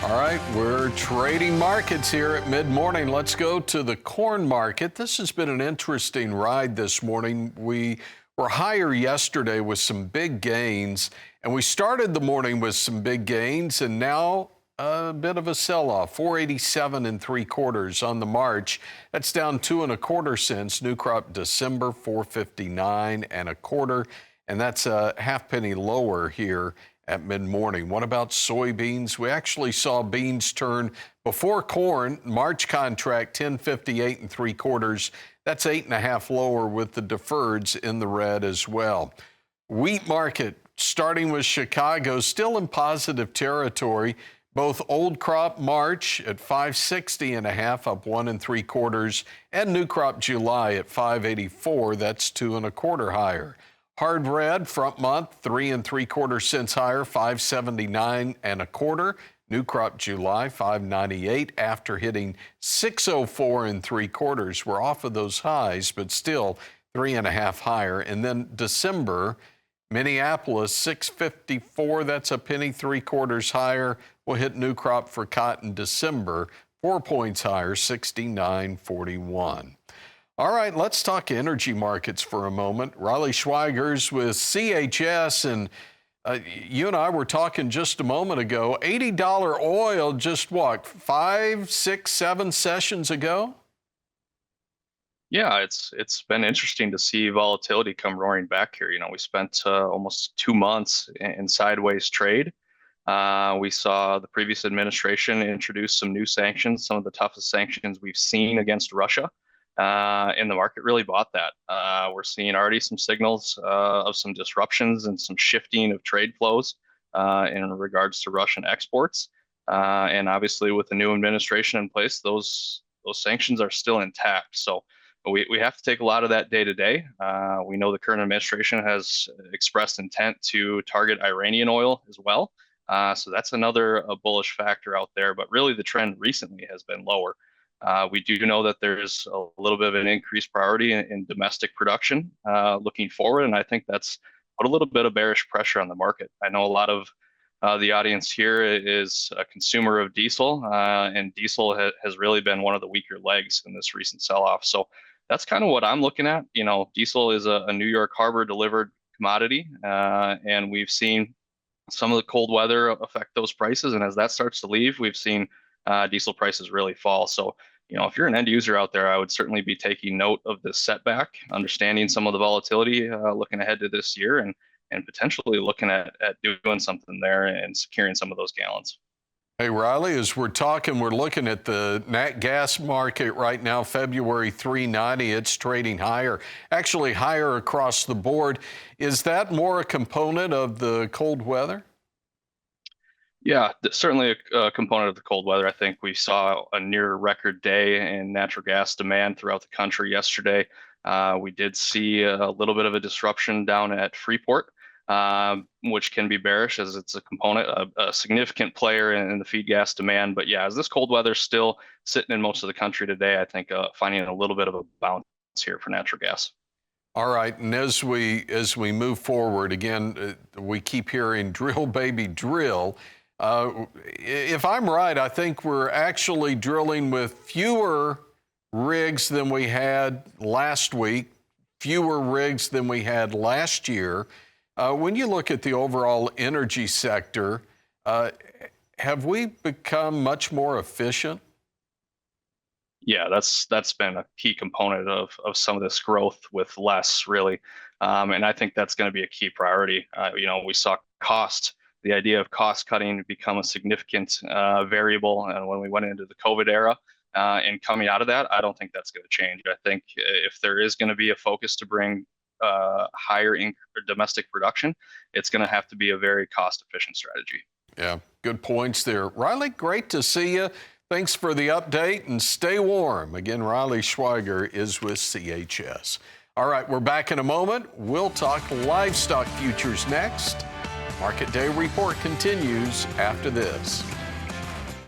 All right, we're trading markets here at mid-morning. Let's go to the corn market. This has been an interesting ride this morning. We were higher yesterday with some big gains, and we started the morning with some big gains, and now a bit of a sell-off. 487 3/4 on the March. That's down 2 1/4 cents. New crop December 459 1/4, and that's a half penny lower here at mid-morning. What about soybeans? We actually saw beans turn before corn. March contract 1058 3/4. That's 8 1/2 lower with the deferreds in the red as well. Wheat market, starting with Chicago, still in positive territory. Both old crop March at 560 1/2, up 1 3/4, and new crop July at 584. That's 2 1/4 higher. Hard red front month 3 3/4 cents higher, 579 1/4. New crop July 598 after hitting 604 3/4. We're off of those highs, but still 3 1/2 higher. And then December, Minneapolis 654. That's a penny 3/4 higher. We'll hit new crop for cotton December 4 points higher, 69.41. All right, let's talk energy markets for a moment. Riley Schwieger's with CHS, and you and I were talking just a moment ago. $80 oil just what, 5, 6, 7 sessions ago? Yeah, it's been interesting to see volatility come roaring back here. You know, we spent almost 2 months in sideways trade. We saw the previous administration introduce some new sanctions, some of the toughest sanctions we've seen against Russia. And the market really bought that. We're seeing already some signals of some disruptions and some shifting of trade flows in regards to Russian exports. And obviously, with the new administration in place, those sanctions are still intact. So we have to take a lot of that day to day. We know the current administration has expressed intent to target Iranian oil as well. So that's another bullish factor out there. But really, the trend recently has been lower. We do know that there's a little bit of an increased priority in domestic production looking forward, and I think that's put a little bit of bearish pressure on the market. I know a lot of the audience here is a consumer of diesel, and diesel has really been one of the weaker legs in this recent sell-off. So that's kind of what I'm looking at. You know, diesel is a New York Harbor delivered commodity, and we've seen some of the cold weather affect those prices, and as that starts to leave, we've seen diesel prices really fall. So, you know, if you're an end user out there, I would certainly be taking note of this setback, understanding some of the volatility looking ahead to this year, and potentially looking at doing something there and securing some of those gallons. Hey, Riley, as we're talking, we're looking at the nat gas market right now, February 390. It's trading higher, actually higher across the board. Is that more a component of the cold weather? Yeah, certainly a component of the cold weather. I think we saw a near record day in natural gas demand throughout the country yesterday. We did see a little bit of a disruption down at Freeport, which can be bearish as it's a component, a significant player in the feed gas demand. But yeah, as this cold weather is still sitting in most of the country today, I think finding a little bit of a bounce here for natural gas. All right, and as we move forward, again, we keep hearing drill, baby, drill. If I'm right, I think we're actually drilling with fewer rigs than we had last week, fewer rigs than we had last year. When you look at the overall energy sector, have we become much more efficient? Yeah, that's been a key component of some of this growth with less, really. And I think that's going to be a key priority. You know, we saw the idea of cost cutting become a significant variable when we went into the COVID era. And coming out of that, I don't think that's going to change. I think if there is going to be a focus to bring higher domestic production, it's going to have to be a very cost-efficient strategy. Yeah, good points there. Riley, great to see you. Thanks for the update, and stay warm. Again, Riley Schwieger is with CHS. All right, we're back in a moment. We'll talk livestock futures next. Market Day Report continues after this.